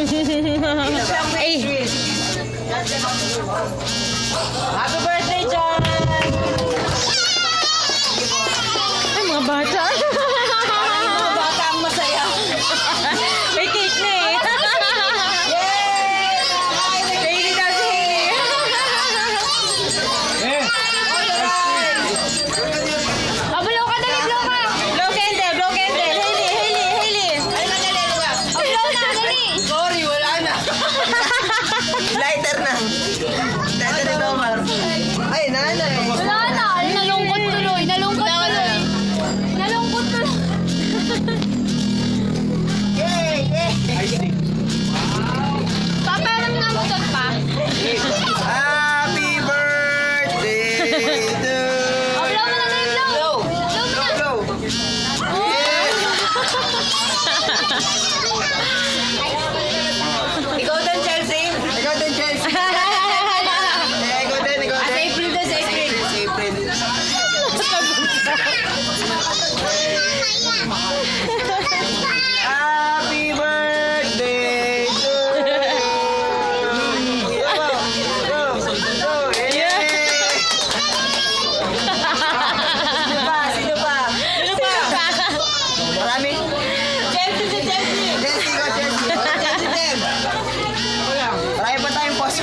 Ay. Happy birthday, John! Ay, mga bata. Mga bata ang masaya. May cake na eh. Yay! Hailey daw si Hailey. Oh, blow ka, dali, blow ka. Blow candle, blow candle. Hailey, Hailey, Hailey. Ay, madali, diba? Oh, blow na, dali. Sorry, wala na. Lighter na. Lighter na Omar. Ay, nanay. Wala na. Nalungkot tuloy. Nalungkot tuloy. Nalungkot tuloy. Yay! Yay! Paparam nga mo doon pa. Happy birthday to Oh, blow mo na, dali, blow. Blow. Blow mo na. Blow. Ikaw din, Chelsea. Ikaw din, Chelsea. Ikaw din, ikaw din. April din, April. April. Happy birthday to you. Go, go, yay! Sino pa? Sino pa? Marami? Chelsea, si Chelsea. Chelsea, go, Chelsea. Chelsea, Dem. Marami pa tayong post.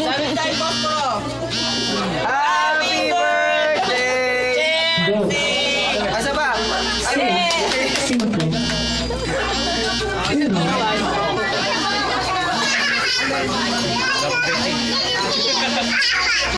Marami tayong post mo. Happy birthday! Chelsea! Asa ba?